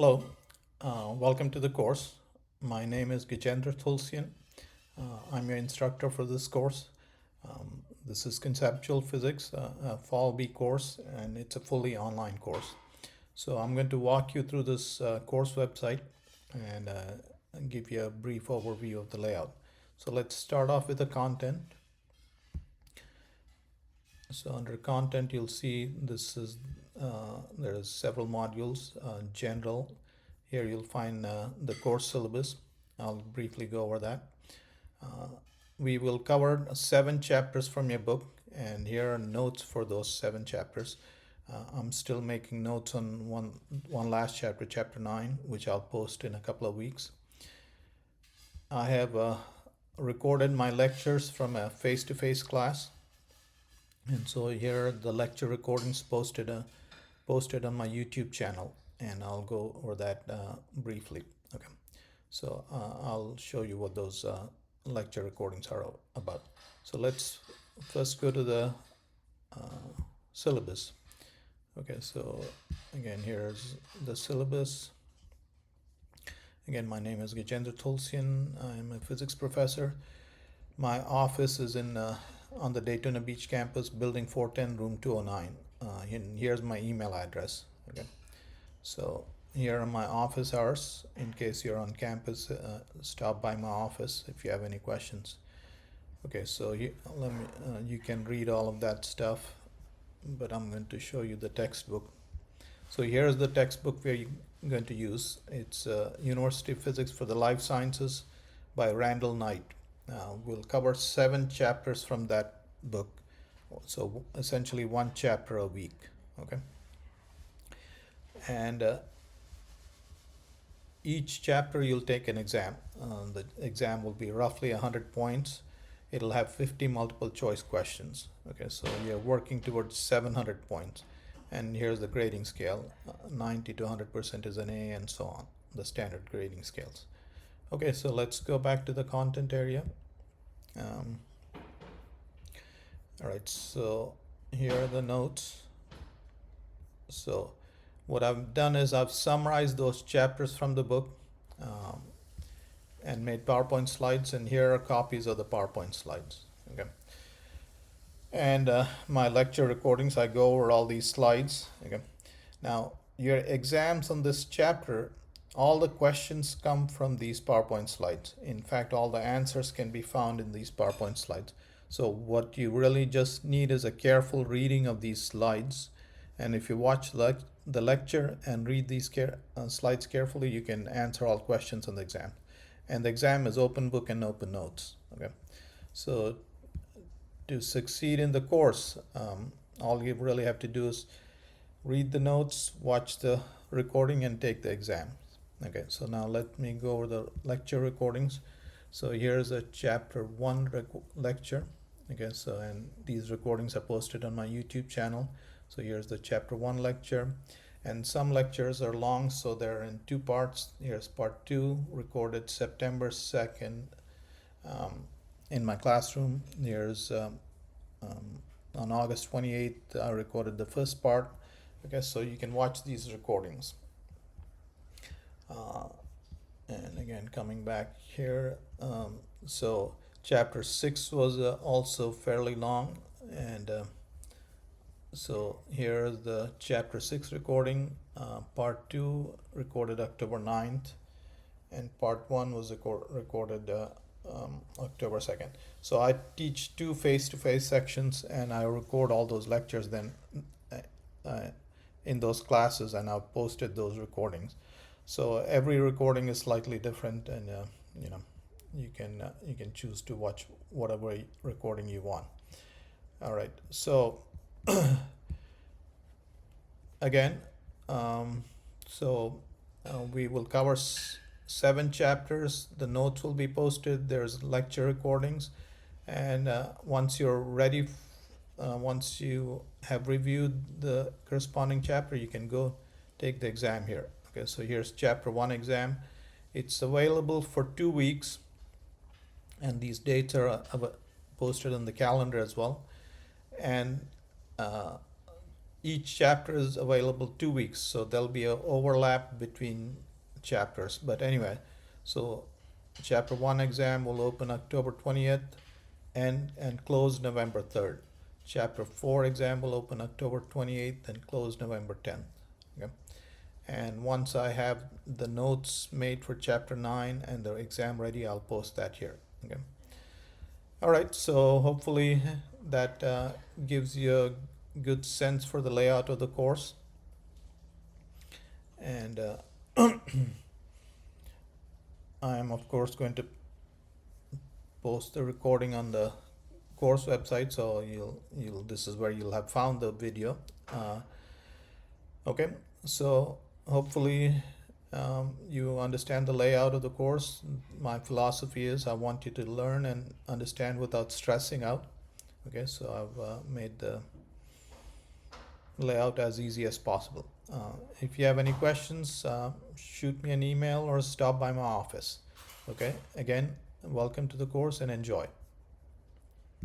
Hello, welcome to the course. My name is Gajendra Tulsian. I'm your instructor for this course. This is Conceptual Physics, a Fall B course, and it's a fully online course. So I'm going to walk you through this course website and give you a brief overview of the layout. So let's start off with the content. So under content, you'll see there's several modules, general. Here you'll find the course syllabus. I'll briefly go over that. Uh, we will cover 7 chapters from your book, and here are notes for those 7 chapters. I'm still making notes on one last chapter, chapter 9, which I'll post in a couple of weeks. I have recorded my lectures from a face-to-face class, and so here are the lecture recordings posted on my YouTube channel, and I'll go over that briefly. Okay, so I'll show you what those lecture recordings are about. So let's first go to the syllabus. Okay, so again, here's the syllabus. Again, my name is Gajendra Tulsian. I'm a physics professor. My office is on the Daytona Beach campus, building 410, room 209. And here's my email address. Okay, so here are my office hours. In case you're on campus, stop by my office if you have any questions. Okay, so you can read all of that stuff, but I'm going to show you the textbook. So here's the textbook we're going to use. It's University of Physics for the Life Sciences by Randall Knight. We'll cover 7 chapters from that book, so essentially 1 chapter a week. Okay, and each chapter you'll take an exam. The exam will be roughly 100 points. It'll have 50 multiple choice questions. Okay, so you're working towards 700 points. And here's the grading scale. 90 to 100% is an A, and so on, the standard grading scales. Okay, so let's go back to the content area. All right, so here are the notes. So what I've done is I've summarized those chapters from the book and made PowerPoint slides, and here are copies of the PowerPoint slides. Okay, and my lecture recordings, I go over all these slides. Okay, now your exams on this chapter, all the questions come from these PowerPoint slides. In fact, all the answers can be found in these PowerPoint slides. So what you really just need is a careful reading of these slides. And if you watch the lecture and read these slides carefully, you can answer all questions on the exam. And the exam is open book and open notes. Okay, so to succeed in the course, all you really have to do is read the notes, watch the recording, and take the exam. Okay, so now let me go over the lecture recordings. So here's a chapter 1 lecture. Okay, so and these recordings are posted on my YouTube channel. So here's the chapter 1 lecture, and some lectures are long, so they're in 2 parts. Here's part 2, recorded September 2nd in my classroom. Here's on August 28th, I recorded the first part. Okay, so you can watch these recordings. And again, coming back here, so chapter 6 was also fairly long, and so here's the chapter 6 recording. Part 2 recorded October 9th, and part 1 was recorded October 2nd. So I teach 2 face-to-face sections, and I record all those lectures then in those classes, and I've posted those recordings. So every recording is slightly different, and you can choose to watch whatever recording you want. All right, so again, we will cover 7 chapters. The notes will be posted. There's lecture recordings, and once you're ready, once you have reviewed the corresponding chapter, you can go take the exam here. Okay, so here's chapter 1 exam. It's available for 2 weeks, and these dates are posted on the calendar as well. And each chapter is available 2 weeks, so there'll be a overlap between chapters. But anyway, so chapter 1 exam will open October 20th and close November 3rd. Chapter 4 exam will open October 28th and close November 10th. Okay. And once I have the notes made for chapter 9 and the exam ready, I'll post that here. Okay. All right, so hopefully that gives you a good sense for the layout of the course. And I'm of course going to post the recording on the course website, so you'll this is where you'll have found the video. Okay, so hopefully you understand the layout of the course. My philosophy is I want you to learn and understand without stressing out. Okay, so I've made the layout as easy as possible. If you have any questions, shoot me an email or stop by my office. Okay, again, welcome to the course and enjoy.